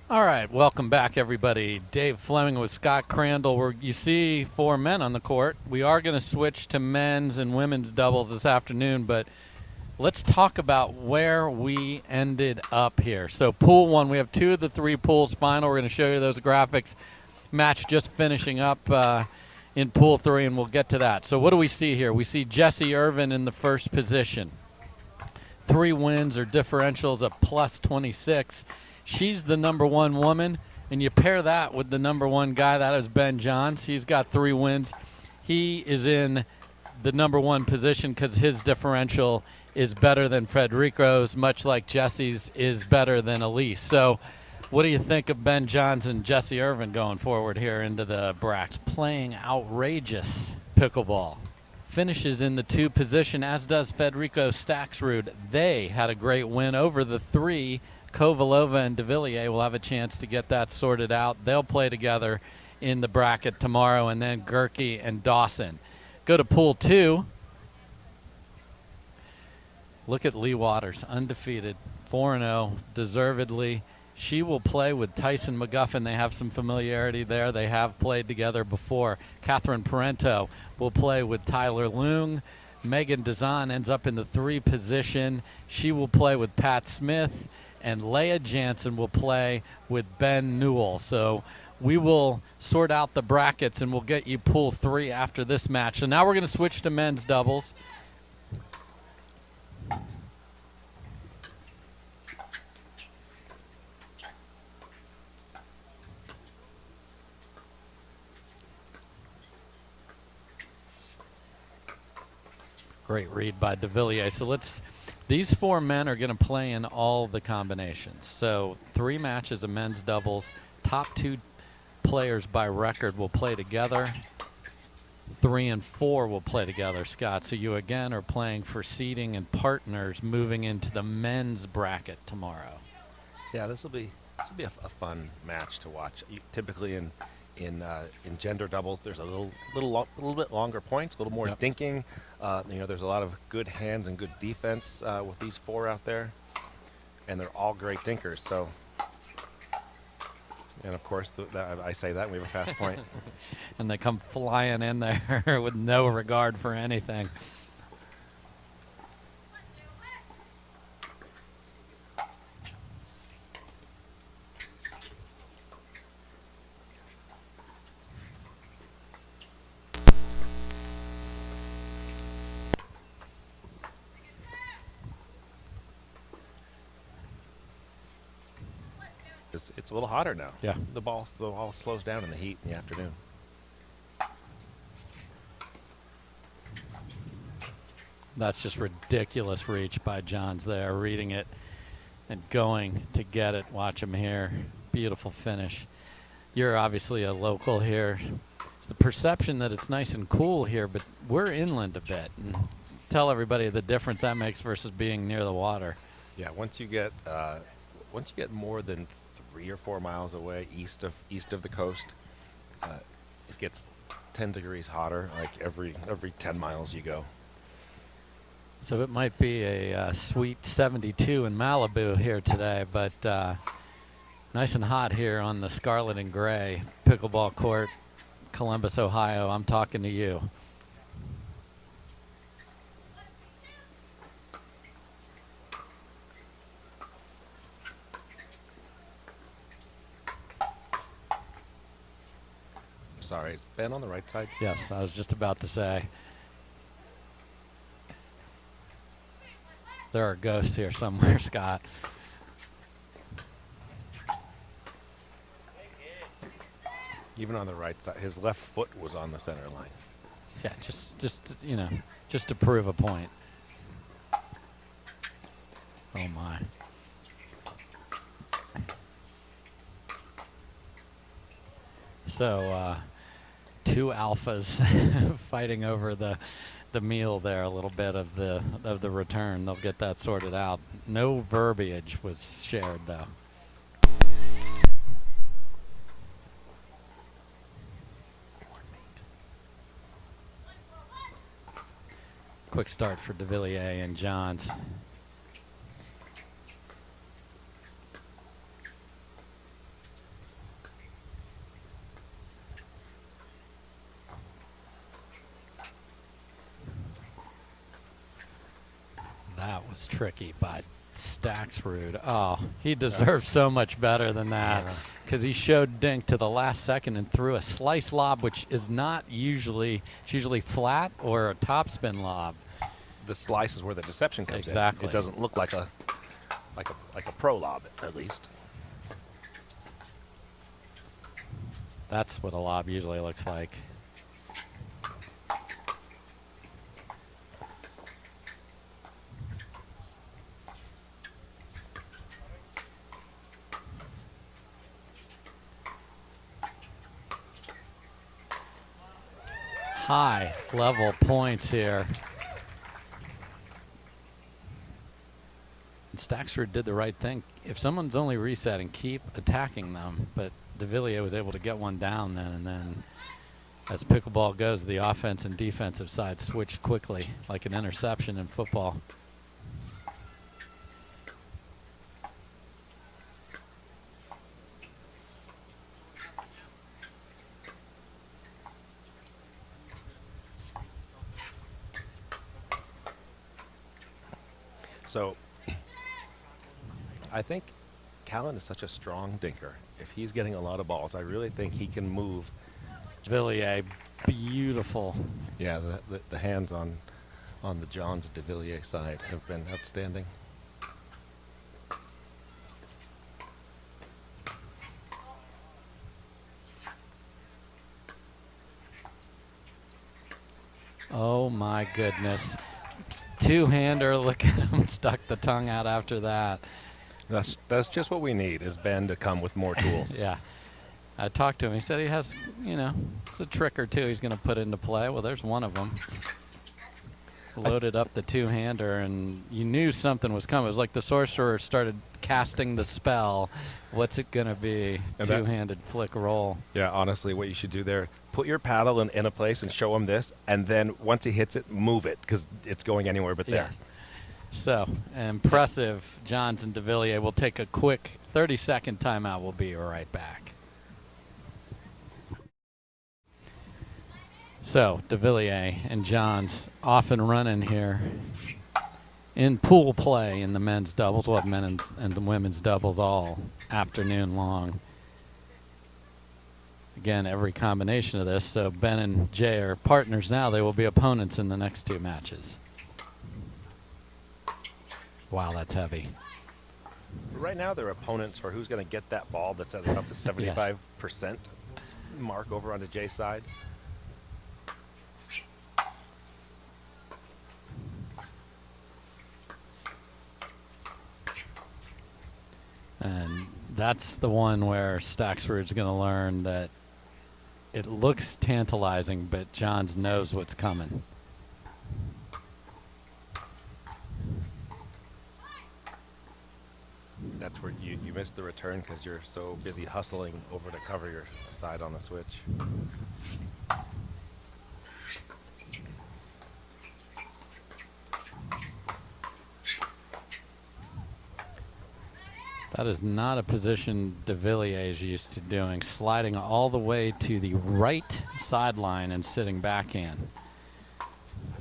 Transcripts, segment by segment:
All right, welcome back, everybody. Dave Fleming with Scott Crandall. You see four men on the court. We are going to switch to men's and women's doubles this afternoon, but let's talk about where we ended up here. So pool one, we have two of the three pools final. We're going to show you those graphics. Match just finishing up in pool three, and we'll get to that. So what do we see here? We see Jessie Irvin in the first position. 3 wins or differentials of plus 26. She's the number one woman, and you pair that with the number one guy. That is Ben Johns. He's got 3 wins. He is in the number one position because his differential is better than Federico's, much like Jessie's is better than Elise. So what do you think of Ben Johns and Jessie Irvin going forward here into the brackets? Playing outrageous pickleball. Finishes in the 2 position, as does Federico Staksrud. They had a great win over the 3. Kovalova and Devilliers will have a chance to get that sorted out. They'll play together in the bracket tomorrow, and then Gerke and Dawson. Go to pool 2. Look at Lee Waters, undefeated, 4-0, deservedly. She will play with Tyson McGuffin. They have some familiarity there. They have played together before. Catherine Parento will play with Tyler Leung. Megan Dazan ends up in the 3 position. She will play with Pat Smith. And Leah Jansen will play with Ben Newell. So we will sort out the brackets, and we'll get you pool 3 after this match. So now we're going to switch to men's doubles. Great read by Devilliers. So these 4 men are going to play in all the combinations. So 3 matches of men's doubles. Top 2 players by record will play together. 3 and 4 will play together, Scott. So you again are playing for seeding and partners moving into the men's bracket tomorrow. Yeah, this will be a fun match to watch. Typically in gender doubles, there's a little bit longer points, a little more dinking. There's a lot of good hands and good defense with these 4 out there, and they're all great dinkers. So, and of course, I say that we have a fast point, and they come flying in there with no regard for anything. It's a little hotter now. Yeah. The ball slows down in the heat in the afternoon. That's just ridiculous reach by Johns there, reading it and going to get it. Watch him here. Beautiful finish. You're obviously a local here. It's the perception that it's nice and cool here, but we're inland a bit. And tell everybody the difference that makes versus being near the water. Yeah, once you get more than 3 or 4 miles away east of the coast, it gets 10 degrees hotter like every 10 miles you go. So it might be a sweet 72 in Malibu here today, but nice and hot here on the Scarlet and Gray pickleball court, Columbus, Ohio. I'm talking to you. Sorry, is Ben on the right side? Yes, I was just about to say. There are ghosts here somewhere, Scott. Even on the right side, his left foot was on the center line. Yeah, just to prove a point. Oh my. So 2 alphas fighting over the meal there, a little bit of the return. They'll get that sorted out. No verbiage was shared though. Quick start for Devilliers and Johns. was tricky by Staksrud. Oh, he deserves so much better than that because he showed dink to the last second and threw a slice lob, which is not usually, it's usually flat or a topspin lob. The slice is where the deception comes in. Exactly. It doesn't look like a pro lob, at least. That's what a lob usually looks like. High level points here. And Staksrud did the right thing. If someone's only resetting, keep attacking them. But Devilliers was able to get one down then, and then as pickleball goes, the offense and defensive side switched quickly, like an interception in football. So I think Callan is such a strong dinker. If he's getting a lot of balls, I really think he can move. Devilliers, beautiful. Yeah, the hands on the Johns Devilliers side have been outstanding. Oh my goodness. Two-hander, look at him, stuck the tongue out after that. That's just what we need, is Ben to come with more tools. Yeah. I talked to him. He said he has, it's a trick or two he's going to put into play. Well, there's one of them. Loaded up the two-hander, and you knew something was coming. It was like the sorcerer started casting the spell. What's it going to be? Two-handed flick roll. Yeah, honestly, what you should do there, put your paddle in a place and show him this, and then once he hits it, move it, because it's going anywhere but there. So, impressive. Johns and Devilliers will take a quick 30-second timeout. We'll be right back. So, Devilliers and Johns off and running here in pool play in the men's doubles. We'll have men and the women's doubles all afternoon long. Again, every combination of this. So, Ben and Jay are partners now. They will be opponents in the next two matches. Wow, that's heavy. Right now, they're opponents for who's going to get that ball that's at about the 75% mark over on the Jay's side. And that's the one where Staksrud's going to learn that it looks tantalizing, but Johns knows what's coming. That's where you missed the return because you're so busy hustling over to cover your side on the switch. That is not a position Devilliers is used to doing, sliding all the way to the right sideline and sitting backhand.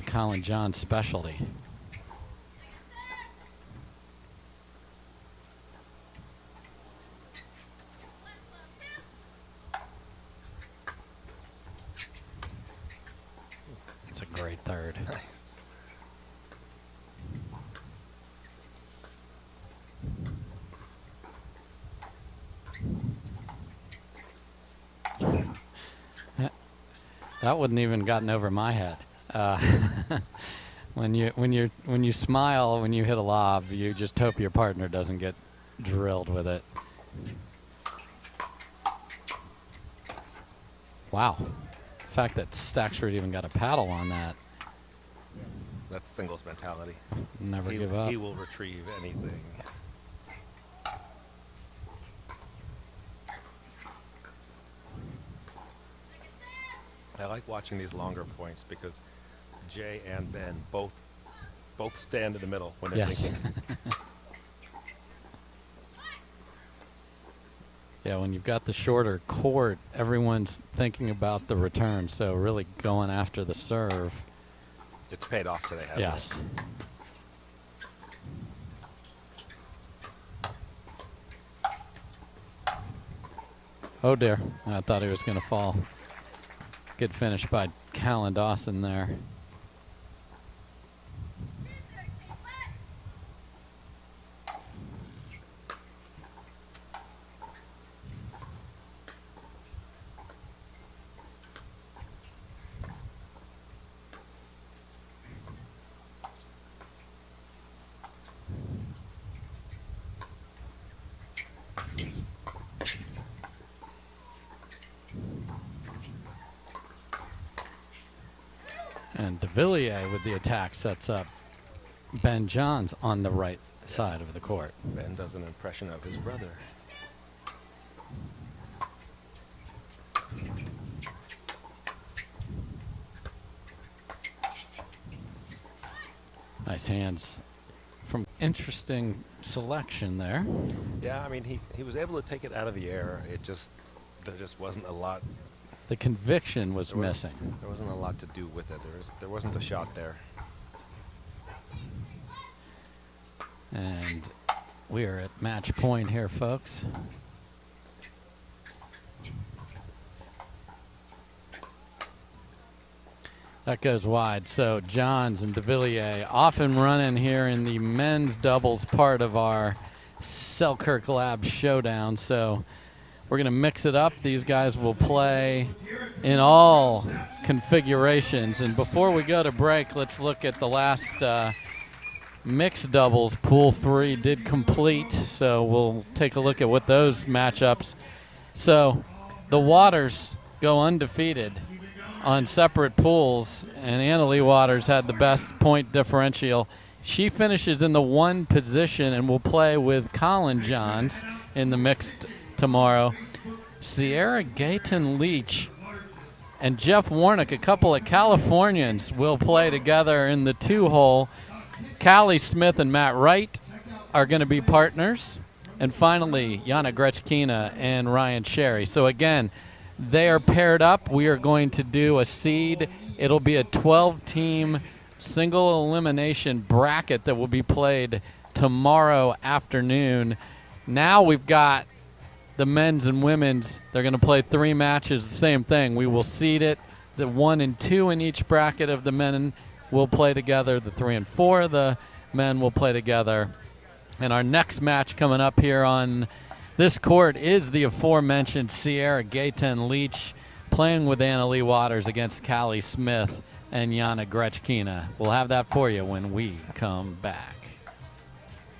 Callan John's specialty. It's a great third. Nice. That wouldn't even gotten over my head. When you smile when you hit a lob, you just hope your partner doesn't get drilled with it. Wow, the fact that Staksrud even got a paddle on that. That's singles mentality. Never give up. He will retrieve anything. I like watching these longer points because Jay and Ben both stand in the middle when they're thinking. Yeah, when you've got the shorter court, everyone's thinking about the return, so really going after the serve. It's paid off today, hasn't it? Yes. Oh dear, I thought he was going to fall. Good finish by Callan Dawson there. And Devilliers with the attack sets up Ben Johns on the right side of the court. Ben does an impression of his brother. Nice hands from interesting selection there. Yeah, I mean, he was able to take it out of the air. There just wasn't a lot. The conviction was missing. There wasn't a lot to do with it. There wasn't a shot there. And we are at match point here, folks. That goes wide. So Johns and Devilliers often running here in the men's doubles part of our Selkirk Lab Showdown. So we're going to mix it up. These guys will play in all configurations. And before we go to break, let's look at the last mixed doubles. Pool 3 did complete, so we'll take a look at what those matchups. So the Waters go undefeated on separate pools, and Annalee Waters had the best point differential. She finishes in the 1 position and will play with Callan Johns in the mixed tomorrow. Sierra Gayton Leach and Jeff Warnick, a couple of Californians, will play together in the 2-hole. Callie Smith and Matt Wright are going to be partners. And finally, Yana Grechkina and Ryan Sherry. So again, they are paired up. We are going to do a seed. It'll be a 12-team single elimination bracket that will be played tomorrow afternoon. Now we've got the men's and women's. They're going to play 3 matches, the same thing. We will seed it. The 1 and 2 in each bracket of the men will play together. The 3 and 4 of the men will play together. And our next match coming up here on this court is the aforementioned Sierra Gayton Leach playing with Annalee Waters against Callie Smith and Yana Grechkina. We'll have that for you when we come back.